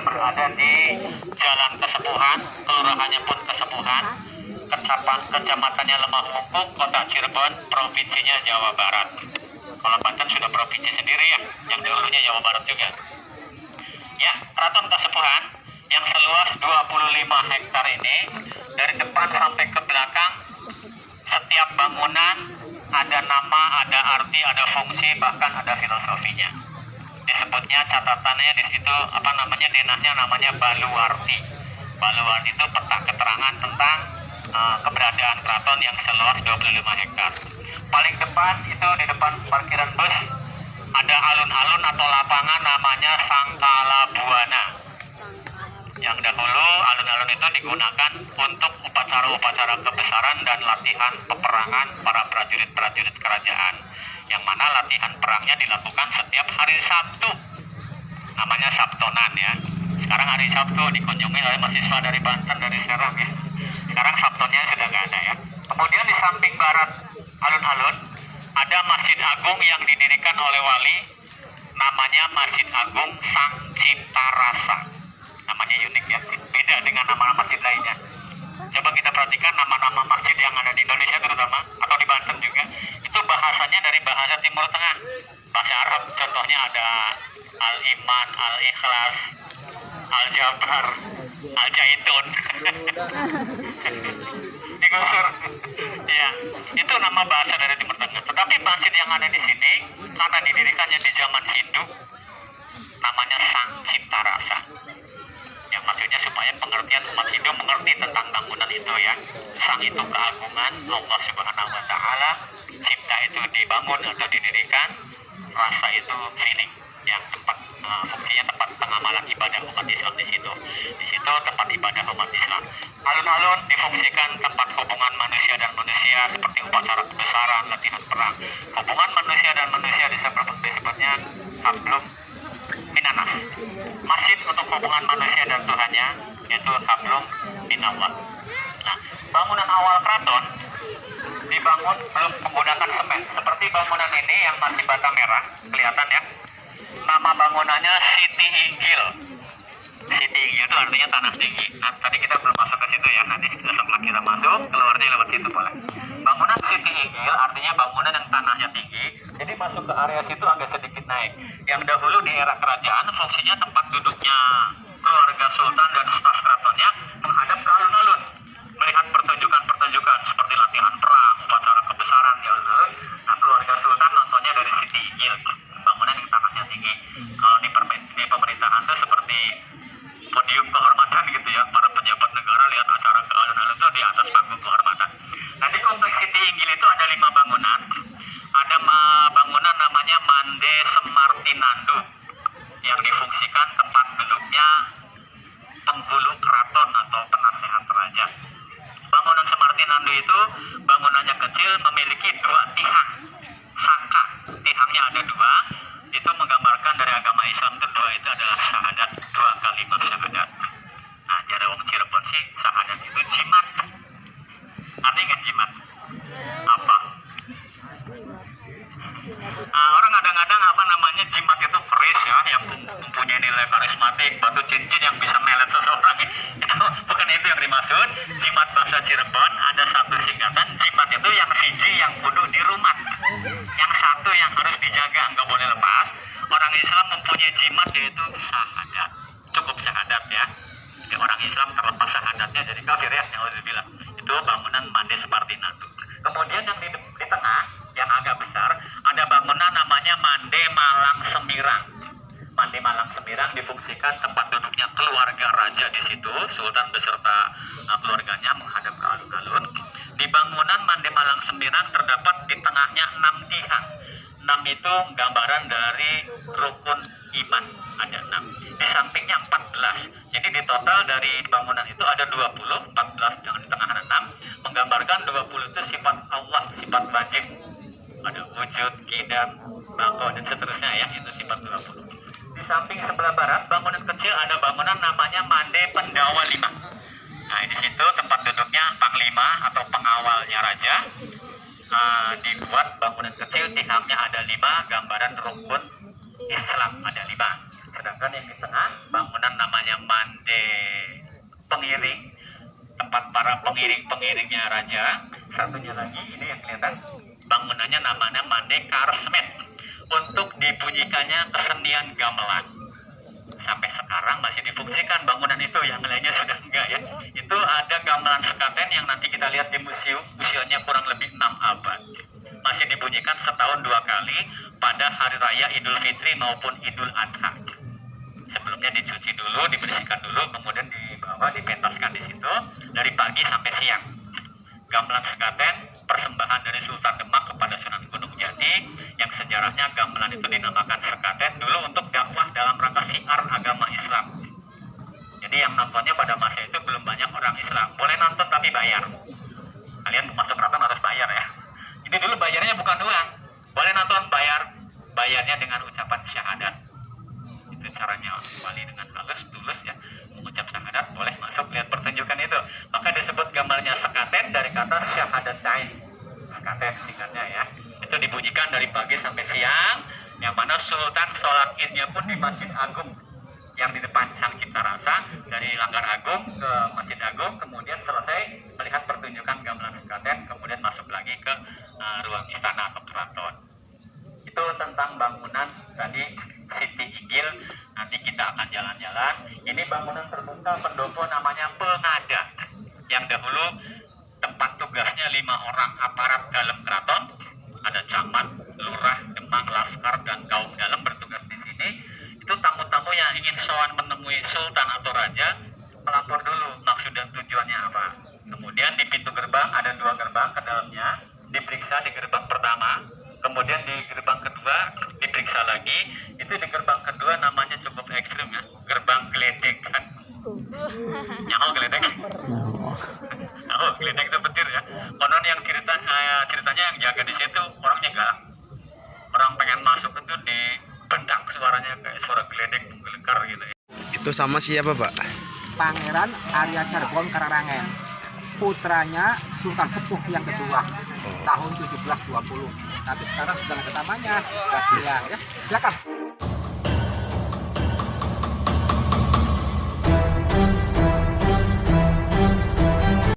berada di Jalan Kesepuhan, kelurahannya pun Kesepuhan, kecamatannya Lemah Mungkuk, Kota Cirebon, provinsinya Jawa Barat. Kalau Banten sudah provinsi sendiri ya, yang dulunya Jawa Barat juga. Ya, Keraton Kesepuhan yang seluas 25 hektar ini, dari depan sampai ke belakang, setiap bangunan ada nama, ada arti, ada fungsi, bahkan ada filosofinya. Disebutnya catatannya di situ denahnya namanya Baluarti. Baluarti itu peta keterangan tentang keberadaan keraton yang seluas 25 hektar. Paling depan itu di depan parkiran bus ada alun-alun atau lapangan namanya Sangkala Buana. Yang dahulu alun-alun itu digunakan untuk upacara-upacara kebesaran dan latihan peperangan para prajurit-prajurit kerajaan, yang mana latihan perangnya dilakukan setiap hari Sabtu, namanya Sabtonan ya. Sekarang hari Sabtu dikunjungi oleh mahasiswa dari Banten, dari Serang ya. Sekarang Sabtonya sudah nggak ada ya. Kemudian di samping barat alun-alun ada Masjid Agung yang didirikan oleh wali, namanya Masjid Agung Sang Cipta Rasa. Namanya unik ya, beda dengan nama-nama masjid lainnya. Coba kita perhatikan nama-nama masjid yang ada di Indonesia terutama, atau di Banten juga, itu bahasanya dari bahasa Timur Tengah. Bahasa Arab contohnya ada Al-Iman, Al-Ikhlas, Al-Jabar, Al-Jaitun. Digusur. Ya, itu nama bahasa dari Timur Tengah. Tetapi masjid yang ada di sini, karena didirikannya di zaman Hindu, namanya Sang Cipta Rasa. Yang maksudnya supaya pengertian umat Hindu mengerti tentang bangunan itu ya. Sang itu keagungan Allah Subhanahu wa Ta'ala, cipta itu dibangun atau didirikan, rasa itu feeling, yang tempat fungsinya tempat pengamalan ibadah umat Islam di situ. Di situ tempat ibadah umat Islam. Alun-alun difungsikan tempat hubungan manusia dan manusia seperti upacara kebesaran, latihan perang. Hubungan manusia dan manusia disebutnya hablum minanas. Masjid untuk hubungan manusia dan Tuhannya yaitu hablum minallah. Nah, bangunan awal keraton dibangun belum menggunakan semen. Seperti bangunan ini yang masih bata merah, kelihatan ya. Nama bangunannya Siti Inggil. Siti Inggil itu artinya tanah tinggi. Nah, tadi kita belum masuk ke situ ya. Nanti setelah kita masuk, keluarnya lewat situ boleh. Bangunan Siti Inggil artinya bangunan yang tanahnya tinggi. Jadi masuk ke area situ agak sedikit naik. Yang dahulu di era kerajaan fungsinya tempat duduknya keluarga sultan dan staf keratonnya menghadap ke alun-alun, melihat pertunjukan-pertunjukan seperti latihan perang, upacara kebesaran di alun-alun. Nah, keluarga sultan nontonnya dari Siti Inggil, bangunan yang tanahnya tinggi. Kalau di pemerintahan itu seperti podium kehormatan gitu ya, para pejabat negara lihat acara ke alun-alun itu di atas panggung kehormatan. Nah, di kompleks Siti Inggil itu ada 5 bangunan. Ada bangunan namanya Mande Semartinandu yang difungsikan tempat duduknya penghulu keraton atau penasehat raja. Bangunan Semartinandu itu bangunannya kecil, memiliki 2 tihang saka. Tihangnya ada 2, itu menggambarkan dari agama Islam itu 2 itu adalah syahadat, 2 kalimat syahadat. Nah, jadi orang Cirebon sih syahadat itu jimat. Artinya nggak jimat? Apa? Nah, orang kadang-kadang jimat itu keris ya, yang mempunyai nilai karismatik, batu cincin yang bisa melet seseorang. Itu bukan itu yang dimaksud. Jimat bahasa Cirebon ada satu singkatan. Jimat itu yang siji yang kudu dirumat, yang satu yang harus dijaga, nggak boleh lepas. Orang Islam mempunyai jimat yaitu syahadat. Cukup syahadat ya. Jadi orang Islam terlepas syahadatnya jadi kafir ya, yang harus bilang. Itu bangunan Mande Semartinandu. Kemudian yang di tengah, yang agak besar, ada bangunan namanya Mande Malang Semirang. Mande Malang Semirang difungsikan tempat duduknya keluarga raja di situ, sultan beserta keluarganya menghadap ke alun-alun. Di bangunan Mande Malang Semirang terdapat di tengahnya 6 tiang. 6 itu gambaran dari rukun iman, ada 6. Di sampingnya 14. Jadi di total dari bangunan itu ada 20, 14 dengan di tengah 6, menggambarkan 20 itu sifat Allah, sifat wajib. Ada wujud, qidam, bako, dan seterusnya ya, itu sifat 20. Di samping sebelah barat, bangunan kecil ada bangunan namanya Mande Pendawa 5. Nah, di situ tempat duduknya panglima atau pengawalnya raja. Dibuat bangunan kecil, tiangnya ada 5, gambaran rukun Islam ada 5. Sedangkan yang di tengah, bangunan namanya namanya Mande Pengiring, tempat para pengiring-pengiringnya raja. Satunya lagi ini yang kelihatan bangunannya namanya Mande Karsmet, untuk dibunyikannya kesenian gamelan. Sampai sekarang masih difungsikan bangunan itu, yang lainnya sudah enggak ya. Itu ada gamelan sekaten yang nanti kita lihat di museum, usianya kurang lebih 6 abad. Masih dibunyikan setahun 2 kali pada hari raya Idul Fitri maupun Idul Adha. Sebelumnya dicuci dulu, dibersihkan dulu, kemudian dibawa, dipentaskan di situ dari pagi sampai siang. Gamelan sekaten persembahan dari Sultan Demak kepada Sunan Gunung Jati, yang sejarahnya gamelan itu dinamakan sekaten dulu untuk dakwah dalam rangka syiar agama Islam. Jadi yang nontonnya pada masa itu belum banyak orang Islam. Boleh nonton tapi bayar. Kalian masuk keraton harus bayar ya. Ini dulu bayarnya bukan uang. Boleh nonton bayar, bayarnya dengan ucapan syahadat. Itu caranya wali dengan halus, tulus ya, mengucap syahadat, boleh masuk lihat pertunjukan itu. Maka disebut gamelannya sekaten dari kata syahadat tain. Sekaten singkatnya ya. Itu dibunyikan dari pagi sampai siang, yang mana Sultan sholat idnya pun di Masjid Agung yang di depan Sang Cipta Rasa, dari Langgar Agung ke Masjid Agung, kemudian selesai melihat pertunjukan gamelan sekaten, kemudian masuk lagi ke ruang istana atau keraton. Itu tentang bangunan tadi Siti Igil. Nanti kita akan jalan-jalan. Ini bangunan terbuka pendopo namanya Pengada, yang dahulu tempat tugasnya 5 orang aparat dalam keraton. Ada camat, lurah, demang, laskar, dan kaum dalam bertugas di sini. Itu tamu-tamu yang ingin sowan menemui sultan atau raja, melapor dulu maksud dan tujuannya apa. Kemudian di pintu gerbang ada 2 gerbang ke dalamnya, diperiksa di gerbang pertama, kemudian di gerbang kedua diperiksa lagi. Itu di gerbang kedua namanya cukup ekstrim ya, gerbang geledek kan. Nyaho geledek. Nyaho geledek itu petir ya. Konon yang ceritanya yang jaga di situ orangnya galak. Orang pengen masuk itu di bendang, suaranya kayak suara geledek menggelegar gitu ya. Itu sama siapa, Pak? Pangeran Arya Cirebon Kararangen, putranya Sultan Sepuh yang kedua tahun 1720. Tapi sekarang sudah ada namanya, udah hilang ya. Silakan.